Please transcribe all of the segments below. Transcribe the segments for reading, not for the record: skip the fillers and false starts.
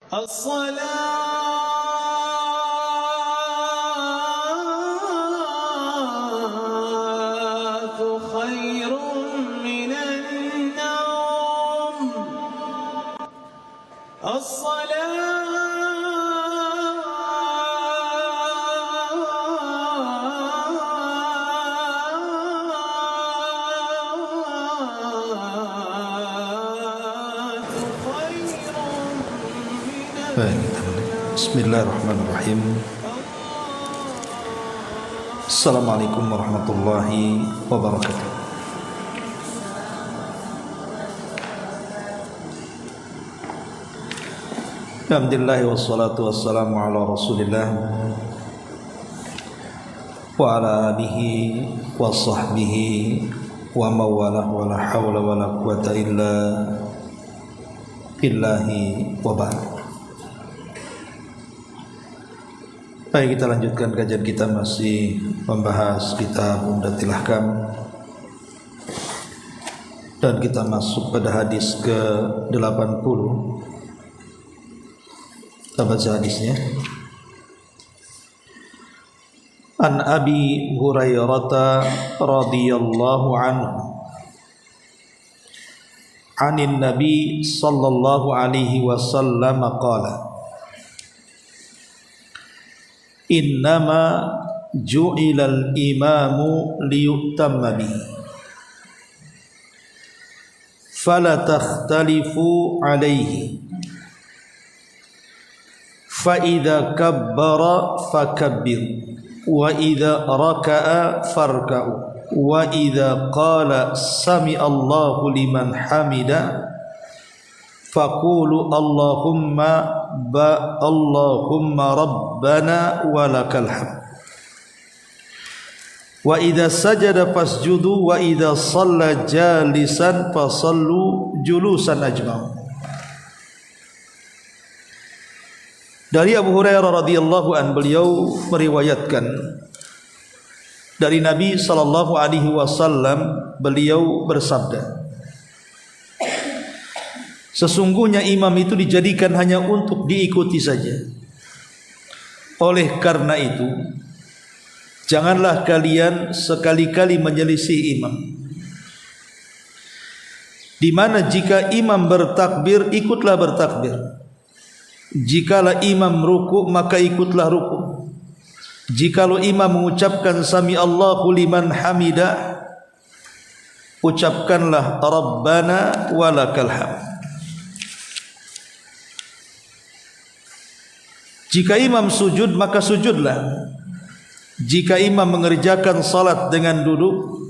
الصلاة خير من النوم. Bismillahirrahmanirrahim. Assalamualaikum warahmatullahi wabarakatuh. Alhamdulillah wassalatu wassalamu ala Rasulillah wa ala alihi wa sahbihi wa mawalah wa la hawla wa la quwata illa billahi wa ba'd. Baik, kita lanjutkan kajian kita, masih membahas kitab Umdatul Ahkam, dan kita masuk pada hadis ke-80. Kita baca hadisnya. An Abi Hurairah radhiyallahu anhu anin Nabi sallallahu alaihi wasallam qala: Innama ju'ilal imamu liyutamma bihi fala takhtalifu alaihi fa idza kabbara fakabbir wa idza raka'a farka'u wa idza qala sami Allahu liman hamida faqulu Allahumma rabbana walakal hamd wa idza sajada fasjudu wa idza shalla jalisan fasallu julusan ajma'u. Dari Abu Hurairah radhiyallahu an, beliau meriwayatkan dari Nabi sallallahu alaihi wasallam, beliau bersabda, sesungguhnya imam itu dijadikan hanya untuk diikuti saja. Oleh karena itu, janganlah kalian sekali-kali menyelisih imam. Di mana jika imam bertakbir, ikutlah bertakbir. Jikalau imam ruku, maka ikutlah ruku. Jikalau imam mengucapkan sami Allahu liman hamida, ucapkanlah rabbana walakal hamd. Jika imam sujud, maka sujudlah. Jika imam mengerjakan salat dengan duduk,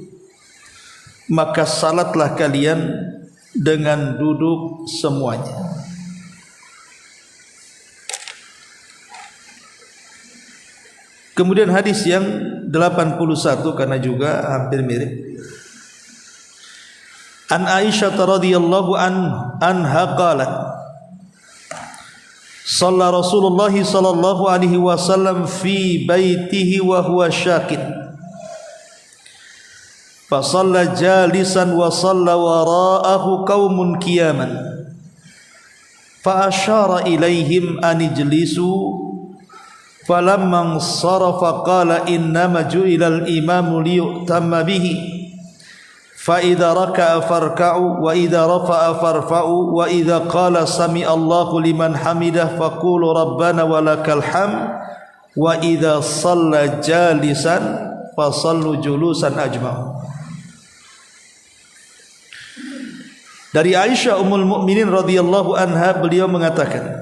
maka salatlah kalian dengan duduk semuanya. Kemudian hadis yang 81, karena juga hampir mirip. An Aisyah radhiyallahu anha qalat: Shalla Rasulullah sallallahu alaihi wasallam fi baitihi wa huwa syakid. Fa shalla jalisan wa shalla wara'ahu qaumun qiyaman. Fa asyara ilaihim an ijlisu. Falamma sarafa qala innama ju'ilal imamu liyutamma bihi. Fa idza raka'a farka'u wa idza rafa'a farfa'u wa idza qala sami Allahu liman hamidah faqulu rabbana walakal hamd wa idza shalla jalisan fasallu julusan ajma'u. Dari Aisyah ummul mukminin radhiyallahu anha, beliau mengatakan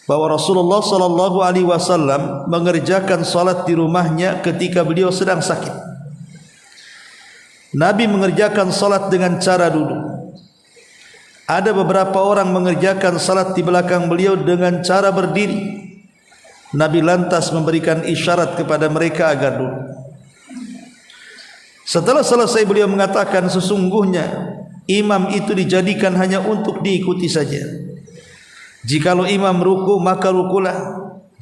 bahwa Rasulullah sallallahu alaihi wasallam mengerjakan salat di rumahnya ketika beliau sedang sakit. Nabi mengerjakan salat dengan cara duduk. Ada beberapa orang mengerjakan salat di belakang beliau dengan cara berdiri. Nabi lantas memberikan isyarat kepada mereka agar duduk. Setelah selesai, beliau mengatakan, sesungguhnya imam itu dijadikan hanya untuk diikuti saja. Jikalau imam ruku, maka rukulah.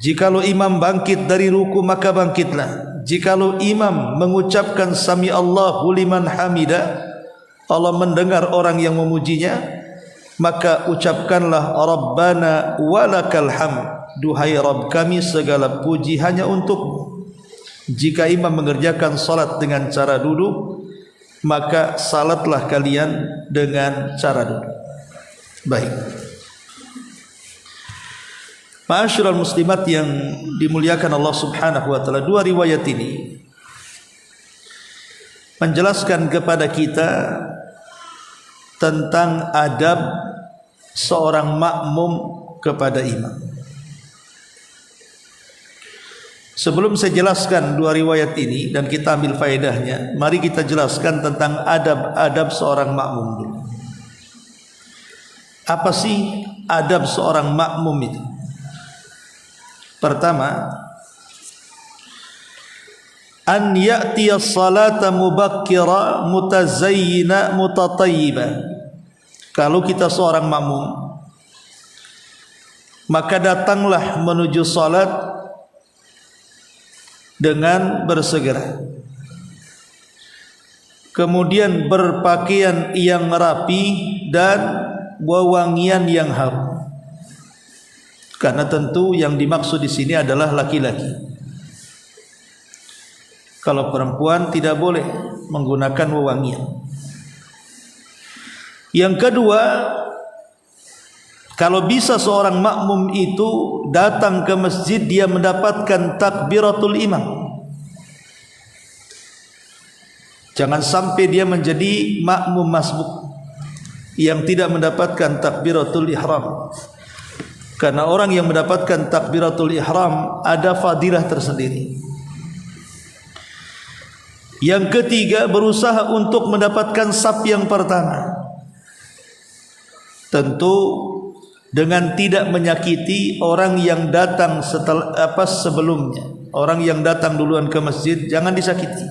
Jikalau imam bangkit dari ruku, maka bangkitlah. Jikalau imam mengucapkan sami Allahu liman hamida, Allah mendengar orang yang memujinya, maka ucapkanlah Rabbana walakal hamd, duhai Rabb kami segala puji hanya untukmu. Jika imam mengerjakan salat dengan cara duduk, maka salatlah kalian dengan cara duduk. Baik. Ma'asyiral muslimat yang dimuliakan Allah Subhanahu wa taala, dua riwayat ini menjelaskan kepada kita tentang adab seorang makmum kepada imam. Sebelum saya jelaskan dua riwayat ini dan kita ambil faedahnya, mari kita jelaskan tentang adab-adab seorang makmum dulu. Apa sih adab seorang makmum itu? Pertama, an ya'tiya salata mubakkira mutazayyina mutatayyiba. Kalau kita seorang makmum, maka datanglah menuju salat dengan bersegera, kemudian berpakaian yang rapi dan wewangian yang harum. Karena tentu yang dimaksud di sini adalah laki-laki. Kalau perempuan tidak boleh menggunakan wewangian. Yang kedua, kalau bisa seorang makmum itu datang ke masjid dia mendapatkan takbiratul imam. Jangan sampai dia menjadi makmum masbuk yang tidak mendapatkan takbiratul ihram. Karena orang yang mendapatkan takbiratul ihram ada fadilah tersendiri. Yang ketiga, berusaha untuk mendapatkan saf yang pertama. Tentu dengan tidak menyakiti orang yang datang sebelumnya. Orang yang datang duluan ke masjid jangan disakiti.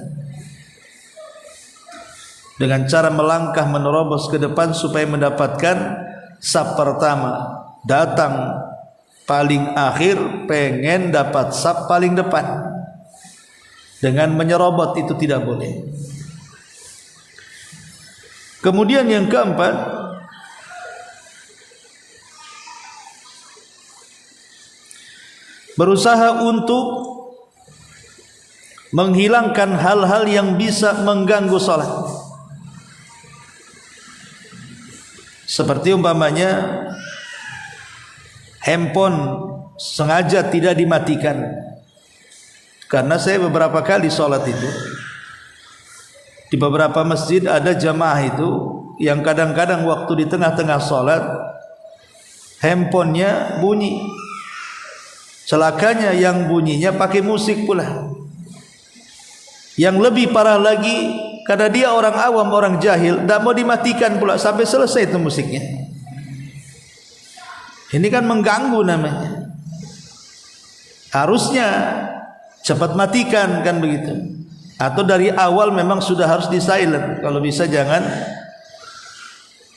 Dengan cara melangkah menerobos ke depan supaya mendapatkan saf pertama. Datang paling akhir pengen dapat saf paling depan. Dengan menyerobot itu tidak boleh. Kemudian yang keempat, berusaha untuk menghilangkan hal-hal yang bisa mengganggu salat. Seperti umpamanya handphone sengaja tidak dimatikan. Karena saya beberapa kali sholat itu di beberapa masjid ada jamaah itu yang kadang-kadang waktu di tengah-tengah sholat handphonenya bunyi. Celakanya yang bunyinya pakai musik pula. Yang lebih parah lagi, karena dia orang awam, orang jahil, tidak mau dimatikan pula sampai selesai itu musiknya. Ini kan mengganggu namanya. Harusnya cepat matikan kan begitu. Atau dari awal memang sudah harus di silent. Kalau bisa jangan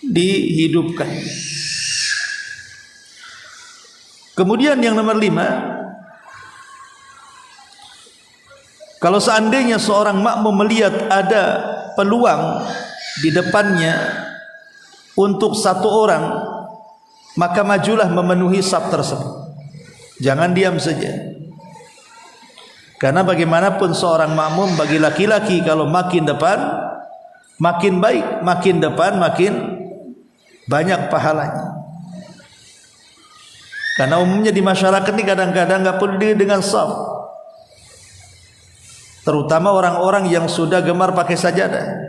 dihidupkan. Kemudian yang nomor 5, kalau seandainya seorang makmum melihat ada peluang di depannya untuk satu orang, maka majulah memenuhi saf tersebut. Jangan diam saja. Karena bagaimanapun seorang makmum bagi laki-laki kalau makin depan makin baik, makin depan makin banyak pahalanya. Karena umumnya di masyarakat ini kadang-kadang nggak peduli dengan saf. Terutama orang-orang yang sudah gemar pakai sajadah.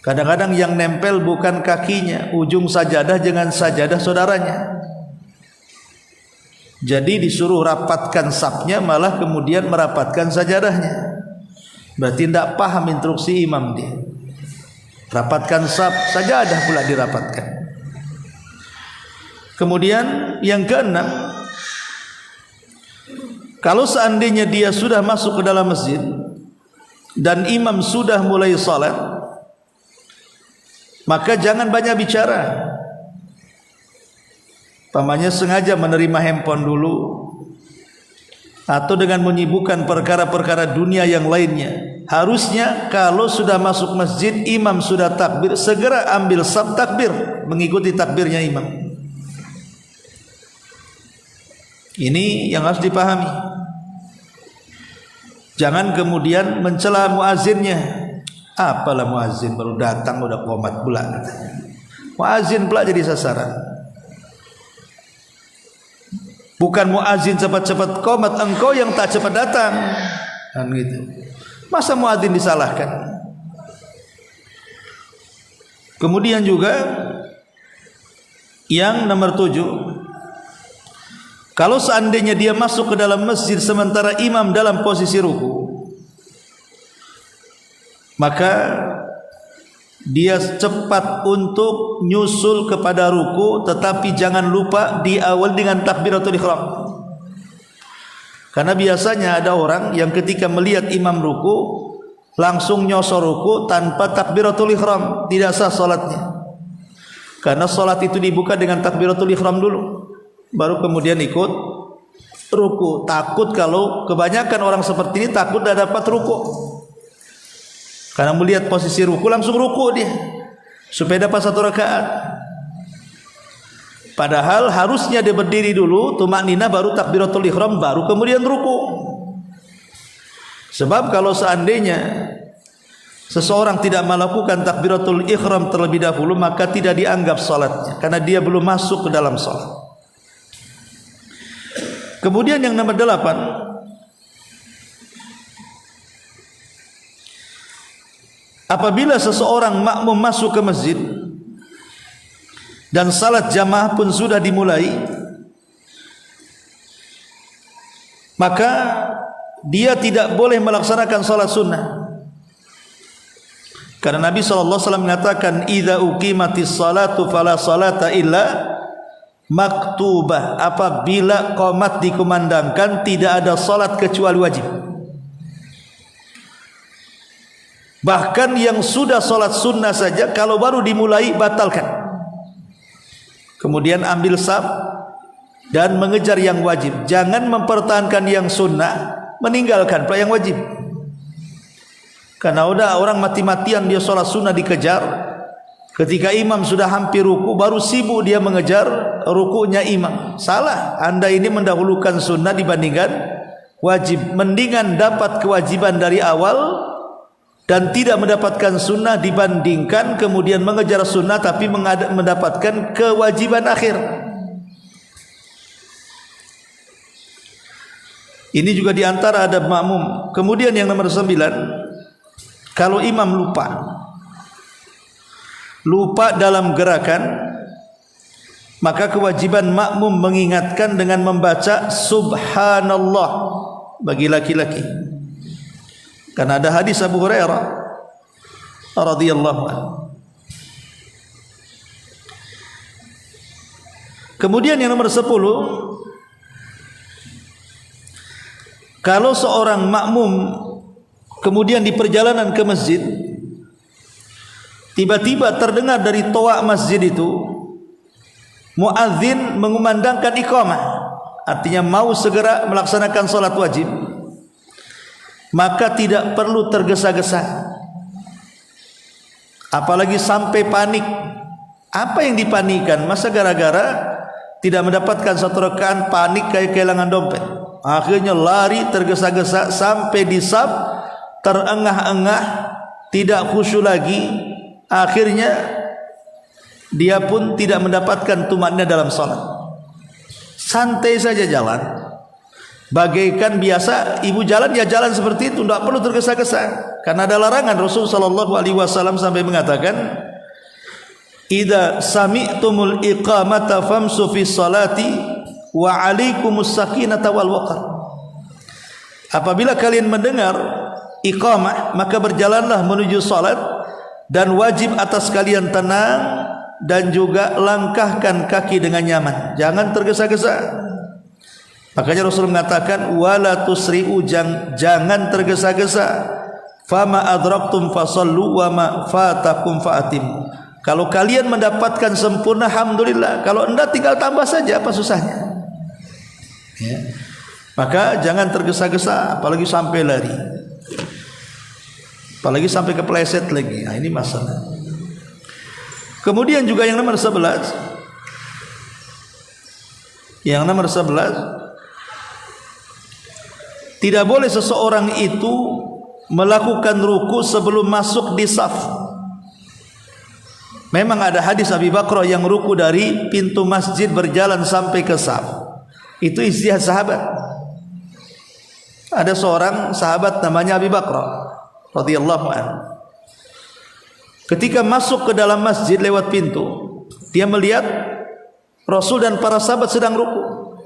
Kadang-kadang yang nempel bukan kakinya, ujung sajadah dengan sajadah saudaranya. Jadi disuruh rapatkan safnya, malah kemudian merapatkan sajadahnya. Berarti tidak paham instruksi imam dia. Rapatkan saf, sajadah pula dirapatkan. Kemudian yang keenam, kalau seandainya dia sudah masuk ke dalam masjid dan imam sudah mulai salat, maka jangan banyak bicara. Pamannya sengaja menerima handphone dulu, atau dengan menyibukkan perkara-perkara dunia yang lainnya. Harusnya kalau sudah masuk masjid, imam sudah takbir, segera ambil saf takbir, mengikuti takbirnya imam. Ini yang harus dipahami. Jangan kemudian mencela muazzinnya. Apalah muazzin baru datang udah qomat pula. Muazzin pula jadi sasaran. Bukan muazzin cepat-cepat qomat, engkau yang tak cepat datang. Kan gitu. Masa muazzin disalahkan? Kemudian juga yang nomor 7, kalau seandainya dia masuk ke dalam masjid sementara imam dalam posisi ruku, maka dia cepat untuk nyusul kepada ruku, tetapi jangan lupa diawali dengan takbiratul ihram. Karena biasanya ada orang yang ketika melihat imam ruku langsung nyosor ruku tanpa takbiratul ihram, tidak sah salatnya. Karena salat itu dibuka dengan takbiratul ihram dulu, baru kemudian ikut ruku. Takut kalau kebanyakan orang seperti ini takut tidak dapat ruku, karena melihat posisi ruku langsung ruku dia supaya dapat 1 rakaat. Padahal harusnya dia berdiri dulu, tumakninah, baru takbiratul ihram, baru kemudian ruku. Sebab kalau seandainya seseorang tidak melakukan takbiratul ihram terlebih dahulu, maka tidak dianggap salatnya, karena dia belum masuk ke dalam salat. Kemudian yang nomor 8, apabila seseorang makmum masuk ke masjid dan salat jamaah pun sudah dimulai, maka dia tidak boleh melaksanakan salat sunnah. Karena Nabi SAW mengatakan, idza uqimatis salatu fala salata illa maktubah. Apabila qomat dikumandangkan, tidak ada salat kecuali wajib. Bahkan yang sudah salat sunnah saja, kalau baru dimulai batalkan. Kemudian ambil saf dan mengejar yang wajib. Jangan mempertahankan yang sunnah, meninggalkan pula yang wajib. Karena udah orang mati-matian dia salat sunnah dikejar, ketika imam sudah hampir ruku baru sibuk dia mengejar rukunya imam. Salah, Anda ini mendahulukan sunnah dibandingkan wajib. Mendingan dapat kewajiban dari awal dan tidak mendapatkan sunnah dibandingkan kemudian mengejar sunnah tapi mendapatkan kewajiban akhir. Ini juga diantara adab makmum. Kemudian yang nomor 9, kalau imam lupa dalam gerakan, maka kewajiban makmum mengingatkan dengan membaca subhanallah bagi laki-laki. Karena ada hadis Abu Hurairah radhiyallahu anhu. Kemudian yang nomor 10, kalau seorang makmum kemudian di perjalanan ke masjid tiba-tiba terdengar dari toa masjid itu muadzin mengumandangkan iqamah, artinya mau segera melaksanakan salat wajib, maka tidak perlu tergesa-gesa, apalagi sampai panik. Apa yang dipanikan? Masa gara-gara tidak mendapatkan 1 rakaat panik kayak kehilangan dompet, akhirnya lari tergesa-gesa sampai di saf, terengah-engah, tidak khusyuk lagi, akhirnya dia pun tidak mendapatkan tumakninah dalam salat. Santai saja jalan, bagaikan biasa ibu jalan, ya jalan seperti itu, tidak perlu tergesa-gesa. Karena ada larangan. Rasulullah SAW sampai mengatakan, idza sami'tumul iqamata famsu fi salati wa 'alaikumus sakinata wal waqar. Apabila kalian mendengar iqamah, maka berjalanlah menuju salat, dan wajib atas kalian tenang dan juga langkahkan kaki dengan nyaman, jangan tergesa-gesa. Makanya Rasul mengatakan wala tusri'u, jangan tergesa-gesa. Fama adraktum fasallu wa ma fatakum fa'atim. Kalau kalian mendapatkan sempurna, alhamdulillah. Kalau enggak tinggal tambah saja, apa susahnya? Ya. Maka jangan tergesa-gesa, apalagi sampai lari, apalagi sampai kepleset lagi. Nah, ini masalah. Kemudian juga yang nomor 11, tidak boleh seseorang itu melakukan ruku sebelum masuk di saf. Memang ada hadis Abi Bakrah yang ruku dari pintu masjid berjalan sampai ke saf. Itu ijtihad sahabat. Ada seorang sahabat namanya Abi Bakrah radhiyallahu anhu. Ketika masuk ke dalam masjid lewat pintu, dia melihat Rasul dan para sahabat sedang ruku.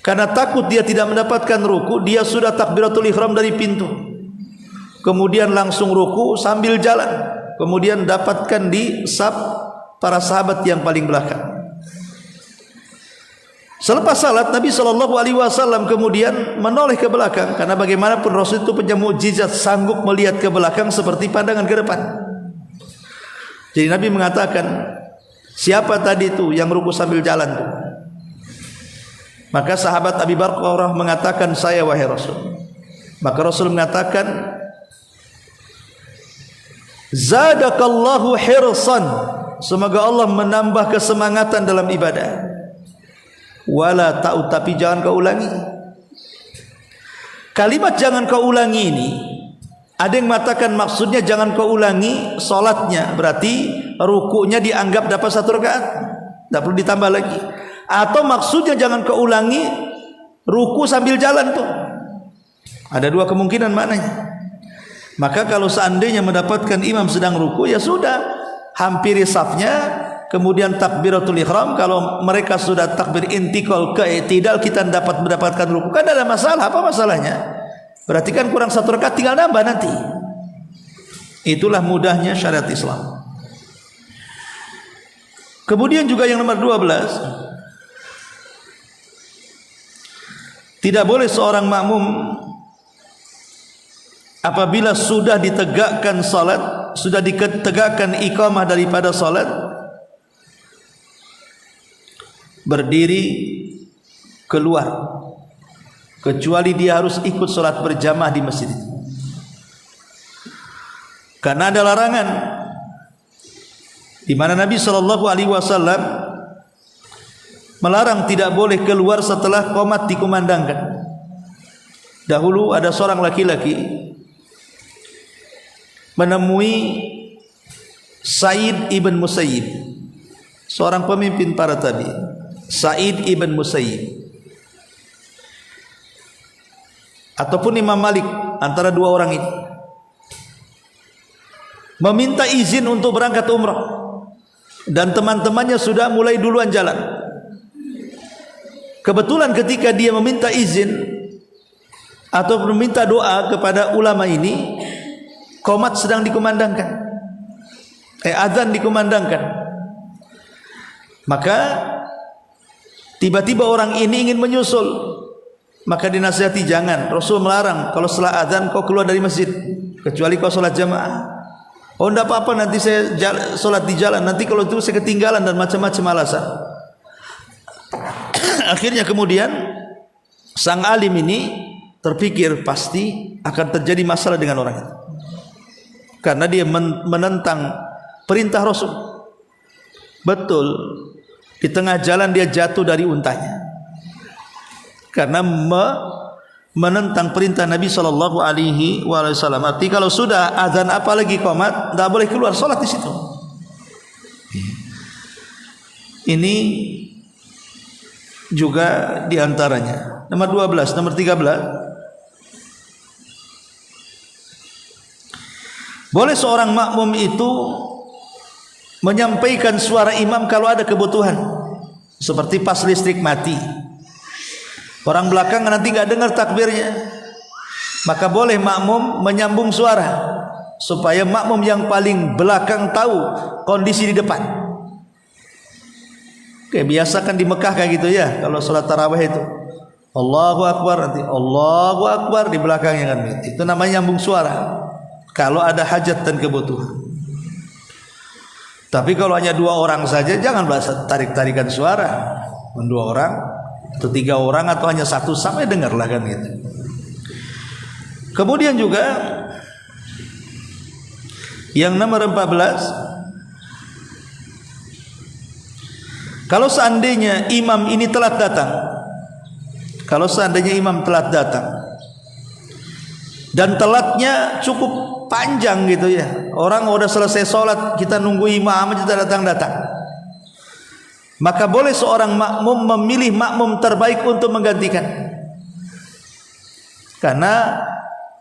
Karena takut dia tidak mendapatkan ruku, dia sudah takbiratul ihram dari pintu. Kemudian langsung ruku sambil jalan. Kemudian dapatkan di saf para sahabat yang paling belakang. Selepas salat, Nabi SAW kemudian menoleh ke belakang, karena bagaimanapun Rasul itu punya mukjizat, sanggup melihat ke belakang seperti pandangan ke depan. Jadi Nabi mengatakan, siapa tadi itu yang ruku sambil jalan tuh? Maka sahabat Abi Bakrah mengatakan, saya wahai Rasul. Maka Rasul mengatakan, zadakallahu hirsan, semoga Allah menambah kesemangatan dalam ibadah. Wala ta'ud, tapi jangan kau ulangi. Kalimat jangan kau ulangi ini, ada yang mengatakan maksudnya jangan kau ulangi solatnya, berarti rukunya dianggap dapat 1 rakaat, tidak perlu ditambah lagi. Atau maksudnya jangan kau ulangi ruku sambil jalan tuh. Ada dua kemungkinan maknanya. Maka kalau seandainya mendapatkan imam sedang ruku, ya sudah, hampiri safnya, kemudian takbiratul ihram. Kalau mereka sudah takbir intikal ke i'tidal, kita dapat mendapatkan ruku, kan ada masalah. Apa masalahnya? Berarti kan kurang 1 rakaat, tinggal nambah nanti. Itulah mudahnya syariat Islam. Kemudian juga yang nomor 12, tidak boleh seorang makmum apabila sudah ditegakkan salat, sudah ditegakkan iqamah daripada salat, berdiri keluar, kecuali dia harus ikut salat berjamaah di masjid itu. Karena ada larangan di mana Nabi SAW melarang tidak boleh keluar setelah qomat dikumandangkan. Dahulu ada seorang laki-laki menemui Sa'id ibn Musayyib, seorang pemimpin para tabi. Sa'id ibn Musayyib ataupun Imam Malik, antara dua orang ini, meminta izin untuk berangkat umrah, dan teman-temannya sudah mulai duluan jalan. Kebetulan ketika dia meminta izin atau meminta doa kepada ulama ini, qomat sedang dikumandangkan, azan dikumandangkan. Maka tiba-tiba orang ini ingin menyusul, maka dinasihati jangan. Rasul melarang kalau setelah azan kau keluar dari masjid, kecuali kau sholat jamaah. Oh, tidak apa-apa, nanti saya sholat di jalan, nanti kalau itu saya ketinggalan, dan macam-macam alasan. Akhirnya kemudian sang alim ini terpikir pasti akan terjadi masalah dengan orang itu, karena dia menentang perintah Rasul. Betul, di tengah jalan dia jatuh dari untanya karena menentang perintah Nabi SAW. Arti kalau sudah azan apalagi qomat, tidak boleh keluar, sholat di situ. Ini juga diantaranya. Nomor 12, nomor 13, boleh seorang makmum itu menyampaikan suara imam kalau ada kebutuhan, seperti pas listrik mati, orang belakang nanti nggak dengar takbirnya, maka boleh makmum menyambung suara supaya makmum yang paling belakang tahu kondisi di depan. Kayak biasa kan di Mekah kayak gitu ya, kalau sholat tarawih itu Allahu Akbar, nanti Allahu Akbar di belakangnya kan, itu namanya nyambung suara kalau ada hajat dan kebutuhan. Tapi kalau hanya 2 orang saja, jangan bahasa tarik-tarikan suara. 2 orang atau 3 orang atau hanya 1, sampai dengarlah kan gitu. Kemudian juga yang nomor 14, kalau seandainya imam ini telat datang, kalau seandainya imam telat datang dan telatnya cukup panjang gitu ya, orang udah selesai sholat kita nunggu imam aja datang, maka boleh seorang makmum memilih makmum terbaik untuk menggantikan. Karena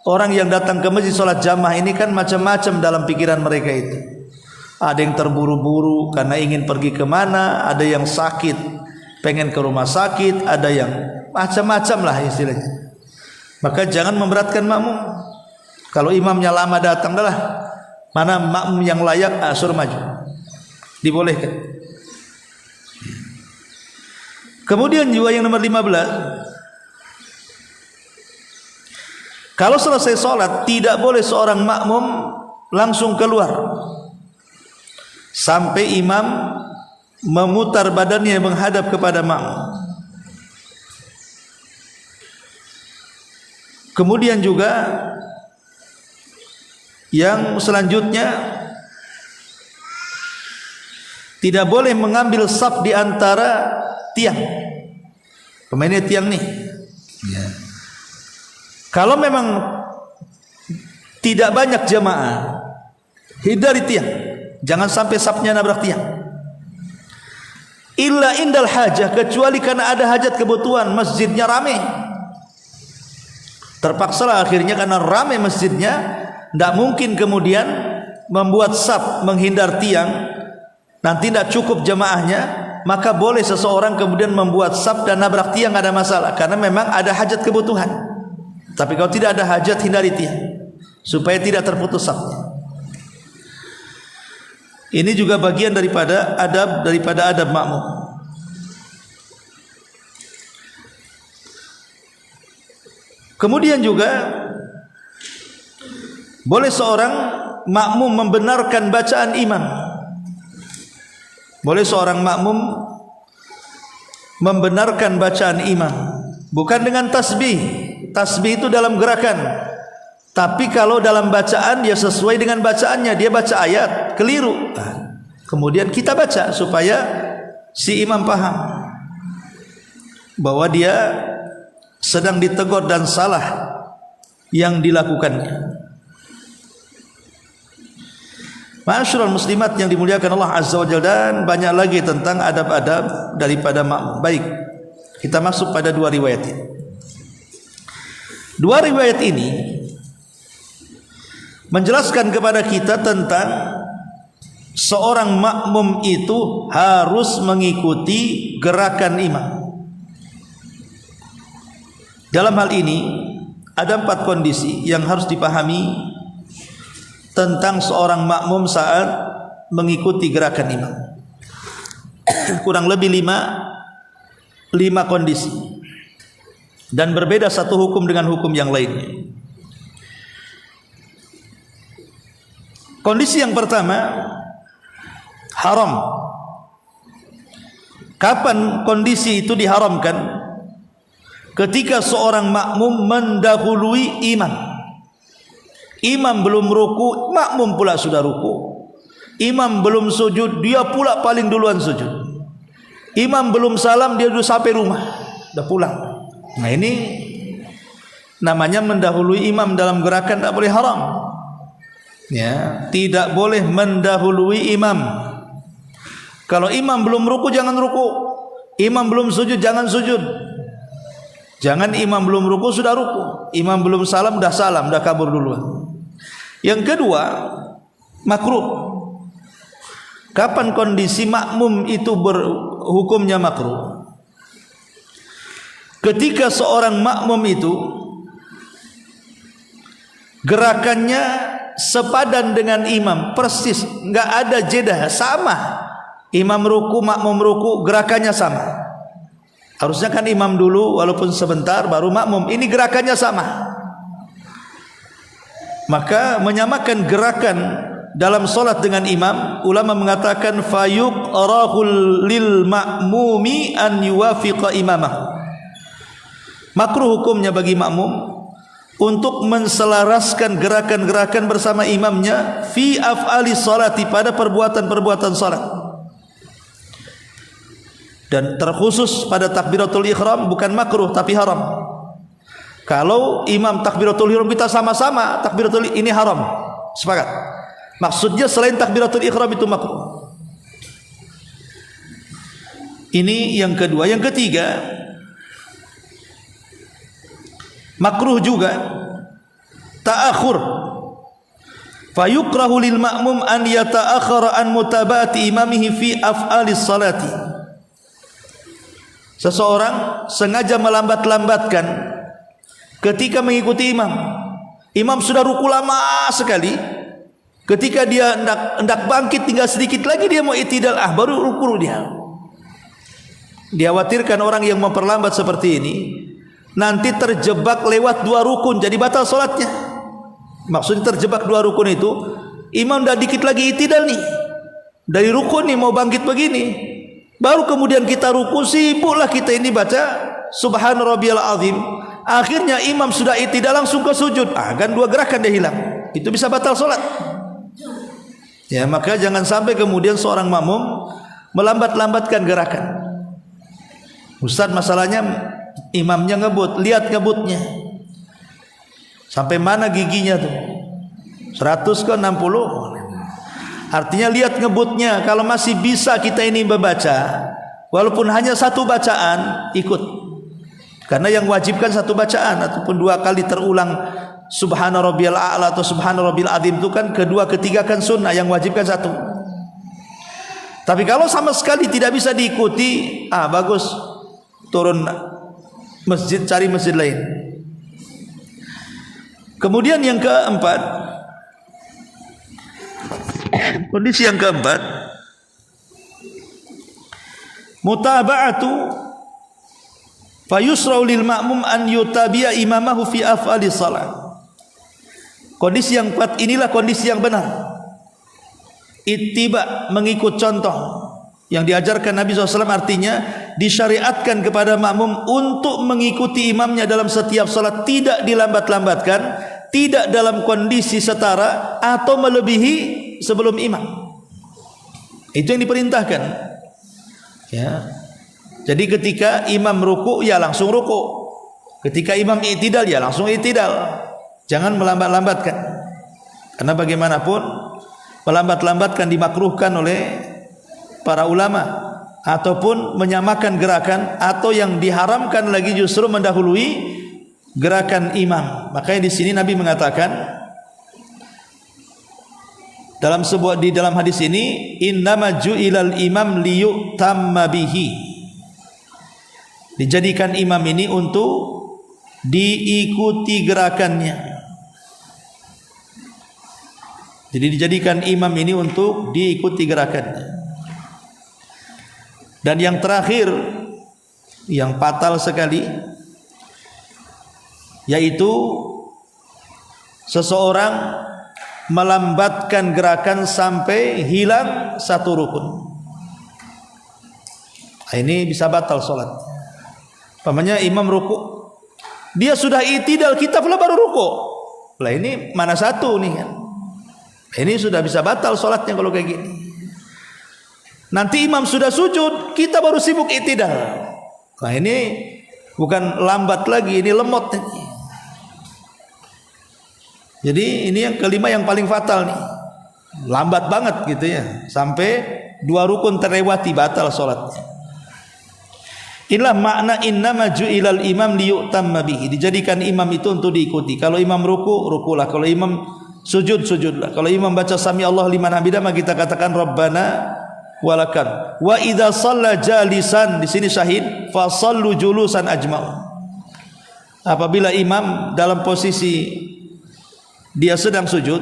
orang yang datang ke masjid sholat jamaah ini kan macam-macam dalam pikiran mereka itu. Ada yang terburu-buru karena ingin pergi kemana, ada yang sakit pengen ke rumah sakit, ada yang macam-macam lah istilahnya. Maka jangan memberatkan makmum. Kalau imamnya lama datang, dah lah, mana makmum yang layak, suruh maju, dibolehkan. Kemudian juga yang nomor 15, kalau selesai sholat tidak boleh seorang makmum langsung keluar sampai imam memutar badannya menghadap kepada makmum. Kemudian juga yang selanjutnya, tidak boleh mengambil saf di antara tiang. Pemainnya tiang nih ya. Kalau memang tidak banyak jamaah, hindari tiang, jangan sampai safnya nabrak tiang. Illa indal hajah, kecuali karena ada hajat kebutuhan, masjidnya ramai, terpaksalah akhirnya karena ramai masjidnya, tidak mungkin kemudian membuat saf menghindar tiang, nanti tidak cukup jamaahnya. Maka boleh seseorang kemudian membuat saf dan nabrak tiang, ada masalah, karena memang ada hajat kebutuhan. Tapi kalau tidak ada hajat, hindari tiang supaya tidak terputus safnya. Ini juga bagian daripada adab makmum. Kemudian juga boleh seorang makmum membenarkan bacaan imam. Boleh seorang makmum membenarkan bacaan imam, bukan dengan tasbih. Tasbih itu dalam gerakan, tapi kalau dalam bacaan dia sesuai dengan bacaannya. Dia baca ayat keliru, kemudian kita baca supaya si imam paham bahwa dia sedang ditegur dan salah yang dilakukannya. Ma'asyiral muslimat yang dimuliakan Allah Azza wa Jalla, dan banyak lagi tentang adab-adab daripada makmum. Baik, kita masuk pada 2 riwayat ini. 2 riwayat ini menjelaskan kepada kita tentang seorang makmum itu harus mengikuti gerakan imam. Dalam hal ini ada 4 kondisi yang harus dipahami tentang seorang makmum saat mengikuti gerakan imam. Kurang lebih 5 kondisi, dan berbeda satu hukum dengan hukum yang lainnya. Kondisi yang pertama, haram. Kapan kondisi itu diharamkan? Ketika seorang makmum mendahului imam. Imam belum ruku, makmum pula sudah ruku. Imam belum sujud, dia pula paling duluan sujud. Imam belum salam, dia sudah sampai rumah, sudah pulang. Nah, ini namanya mendahului imam dalam gerakan, tidak boleh, haram. Ya, tidak boleh mendahului imam. Kalau imam belum ruku, jangan ruku. Imam belum sujud, jangan sujud. Jangan imam belum ruku sudah ruku, imam belum salam, sudah kabur duluan. Yang kedua, makruh. Kapan kondisi makmum itu berhukumnya makruh? Ketika seorang makmum itu gerakannya sepadan dengan imam, persis, enggak ada jeda, sama. Imam ruku, makmum ruku, gerakannya sama. Harusnya kan imam dulu walaupun sebentar baru makmum. Ini gerakannya sama. Maka menyamakan gerakan dalam solat dengan imam, ulama mengatakan fayuqrahul lil ma'mumi an yuwafiqa imamah. Makruh hukumnya bagi makmum untuk menselaraskan gerakan-gerakan bersama imamnya fi af'ali salati, pada perbuatan-perbuatan salat. Dan terkhusus pada takbiratul ihram bukan makruh tapi haram. Kalau imam takbiratul ihram kita sama-sama takbiratul ini haram. Sepakat. Maksudnya selain takbiratul ihram itu makruh. Ini yang kedua. Yang ketiga, makruh juga ta'akhur. Fayukrahu lil ma'mum an yata'akhara an mutabati imamihi fi af'alis salati. Seseorang sengaja melambat-lambatkan ketika mengikuti imam. Imam sudah ruku lama sekali. Ketika dia hendak bangkit tinggal sedikit lagi dia mau i'tidal, baru ruku dia. Dikhawatirkan orang yang memperlambat seperti ini nanti terjebak lewat 2 rukun, jadi batal solatnya. Maksudnya terjebak 2 rukun itu, imam dah dikit lagi i'tidal nih, dari rukun nih mau bangkit begini, baru kemudian kita ruku, sibuklah kita ini baca subhana rabbiyal azim. Akhirnya imam sudah i'tidal langsung ke sujud, kan 2 gerakan dia hilang, itu bisa batal solat. Ya, maka jangan sampai kemudian seorang makmum melambat-lambatkan gerakan. Ustaz, masalahnya imamnya ngebut, lihat ngebutnya sampai mana giginya tuh, 100 ke 60. Artinya lihat ngebutnya. Kalau masih bisa kita ini membaca, walaupun hanya 1 bacaan, ikut. Karena yang wajibkan 1 bacaan ataupun 2 kali terulang subhana rabbiyal a'la atau subhana rabbil azim itu kan kedua ketiga kan sunnah, yang wajibkan 1. Tapi kalau sama sekali tidak bisa diikuti, bagus, turun masjid, cari masjid lain. Kemudian yang keempat, kondisi yang keempat, mutaba'atu fayusra'u lil ma'mum an yutabi'a imamahu fi af'ali salat. Kondisi yang keempat inilah kondisi yang benar. Ittiba, mengikut contoh yang diajarkan Nabi SAW, artinya disyariatkan kepada makmum untuk mengikuti imamnya dalam setiap salat, tidak dilambat-lambatkan, tidak dalam kondisi setara atau melebihi sebelum imam. Itu yang diperintahkan. Ya. Jadi ketika imam ruku, ya langsung ruku. Ketika imam i'tidal, ya langsung i'tidal. Jangan melambat-lambatkan. Karena bagaimanapun melambat-lambatkan dimakruhkan oleh para ulama, ataupun menyamakan gerakan, atau yang diharamkan lagi justru mendahului gerakan imam. Makanya di sini Nabi mengatakan di dalam hadis ini, innama ju'ilal imam liyutamma bihi. Dijadikan imam ini untuk diikuti gerakannya. Jadi dijadikan imam ini untuk diikuti gerakannya. Dan yang terakhir, yang fatal sekali, yaitu seseorang melambatkan gerakan sampai hilang 1 rukun. Ini bisa batal solat. Pamannya imam ruku, dia sudah i'tidal, kita pula baru ruku. Lah ini mana 1 nih kan? Ini sudah bisa batal solatnya kalau kayak gini. Nanti imam sudah sujud, kita baru sibuk i'tidal. Nah ini bukan lambat lagi, ini lemot. Jadi ini yang kelima yang paling fatal nih. Lambat banget gitu ya, sampai 2 rukun terlewati, batal salatnya. Inilah makna innama ju'ilal imam liyutamma bihi. Dijadikan imam itu untuk diikuti. Kalau imam ruku, rukulah. Kalau imam sujud, sujudlah. Kalau imam baca sami Allah liman hamidah, maka kita katakan Rabbana walakan. Wa idza shalla jalisan, di sini syahid, fa shallu julusan ajma'u. Apabila imam dalam posisi dia sedang sujud,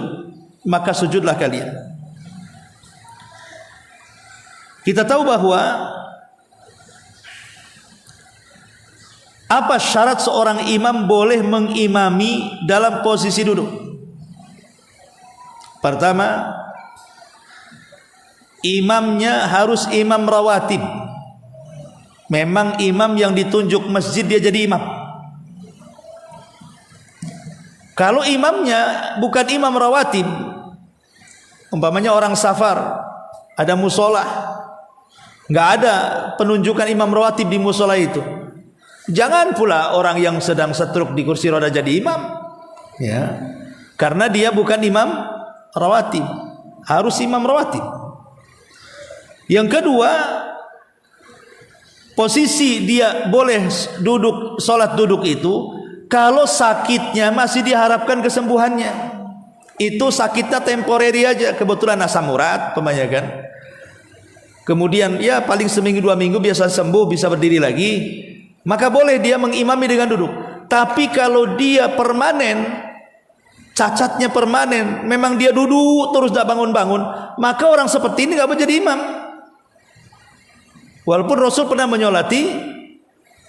maka sujudlah kalian. Kita tahu bahwa apa syarat seorang imam boleh mengimami dalam posisi duduk? Pertama, imamnya harus imam rawatib. Memang imam yang ditunjuk masjid dia jadi imam. Kalau imamnya bukan imam rawatib, umpamanya orang safar, ada musola, nggak ada penunjukan imam rawatib di musola itu, jangan pula orang yang sedang setruk di kursi roda jadi imam, ya, karena dia bukan imam rawatib, harus imam rawatib. Yang kedua, posisi dia boleh duduk, sholat duduk itu kalau sakitnya masih diharapkan kesembuhannya. Itu sakitnya temporary aja, kebetulan asam urat kan. Kemudian ya paling seminggu 2 minggu biasa sembuh, bisa berdiri lagi, maka boleh dia mengimami dengan duduk. Tapi kalau dia permanen, cacatnya permanen, memang dia duduk terus tidak bangun-bangun, maka orang seperti ini nggak boleh jadi imam. Walaupun Rasul pernah menyolati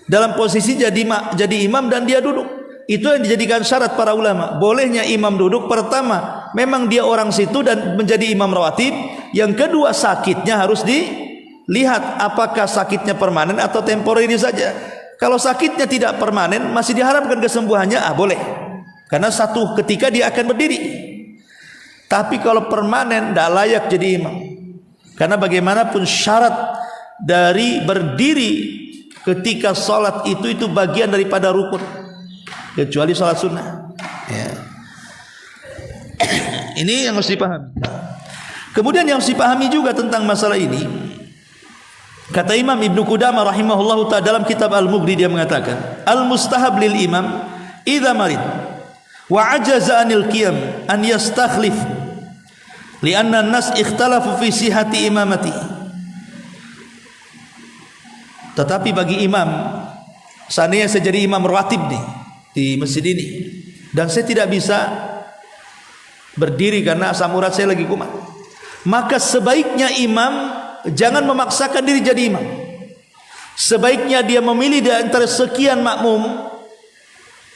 dalam posisi jadi imam dan dia duduk. Itu yang dijadikan syarat para ulama. Bolehnya imam duduk, pertama memang dia orang situ dan menjadi imam rawatib. Yang kedua, sakitnya harus dilihat apakah sakitnya permanen atau temporary saja. Kalau sakitnya tidak permanen, masih diharapkan kesembuhannya, boleh. Karena satu ketika dia akan berdiri. Tapi kalau permanen, tidak layak jadi imam. Karena bagaimanapun syarat dari berdiri ketika sholat itu bagian daripada rukun, kecuali sholat sunnah, ya. Ini yang harus dipahami. Kemudian yang harus dipahami juga tentang masalah ini, kata Imam Ibnu Qudamah rahimahullahu ta'ala dalam kitab Al-Mughni, dia mengatakan, al-mustahab lil imam idza marid wa ajaza anil qiyam an yastakhlif li'anna an-nas ikhtalafu fi sihhati imamati. Tetapi bagi imam, seandainya saya jadi imam rawatib nih di masjid ini, dan saya tidak bisa berdiri karena asam urat saya lagi kumat, maka sebaiknya imam jangan memaksakan diri jadi imam. Sebaiknya dia memilih di antara sekian makmum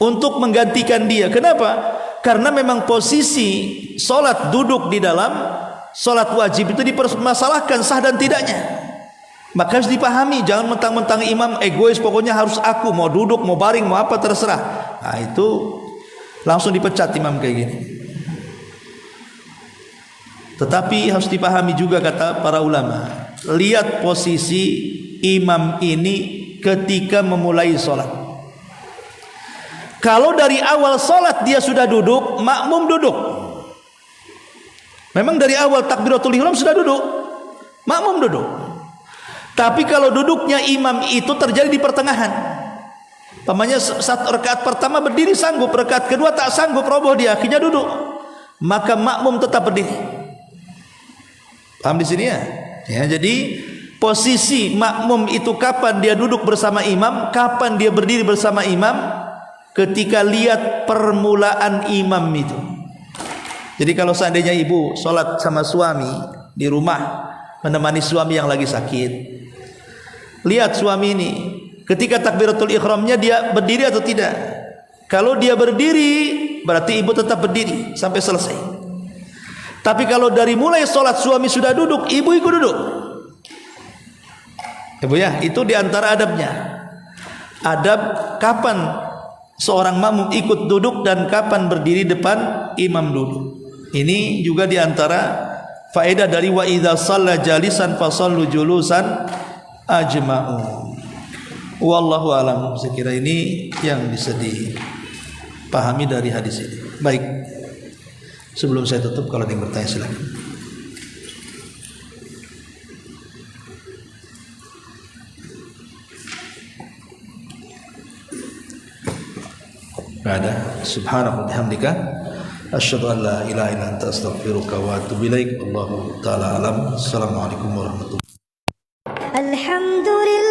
untuk menggantikan dia. Kenapa? Karena memang posisi solat duduk di dalam solat wajib itu dipermasalahkan sah dan tidaknya. Maka harus dipahami, jangan mentang-mentang imam egois, pokoknya harus aku, mau duduk, mau baring, mau apa terserah. Nah, itu langsung dipecat imam kayak gini. Tetapi harus dipahami juga, kata para ulama, lihat posisi imam ini ketika memulai sholat. Kalau dari awal sholat dia sudah duduk, makmum duduk. Memang dari awal takbiratul ihram sudah duduk, makmum duduk. Tapi kalau duduknya imam itu terjadi di pertengahan, pamannya satu rakaat pertama berdiri sanggup, rakaat kedua tak sanggup, roboh dia, akhirnya duduk, maka makmum tetap berdiri. Paham di sini ya? Ya, jadi posisi makmum itu kapan dia duduk bersama imam, kapan dia berdiri bersama imam, ketika lihat permulaan imam itu. Jadi kalau seandainya ibu sholat sama suami di rumah, menemani suami yang lagi sakit, lihat suami ini ketika takbiratul ihramnya dia berdiri atau tidak. Kalau dia berdiri, berarti ibu tetap berdiri sampai selesai. Tapi kalau dari mulai sholat suami sudah duduk, ibu ikut duduk. Ibu ya, itu diantara adabnya. Adab kapan seorang makmum ikut duduk dan kapan berdiri depan imam duduk. Ini juga diantara faedah dari wa idza shalla jalisan fasallu julusan ajma'u. Wallahu alam. Saya kira ini yang bisa dipahami dari hadis ini. Baik. Sebelum saya tutup, kalau ada yang bertanya silakan. Enggak ada. Subhanallah bihamdika asyhadu an la ilaha illa anta astaghfiruka wa atubu ilaik. Wallahu taala alam. Assalamualaikum warahmatullahi wabarakatuh. Alhamdulillah.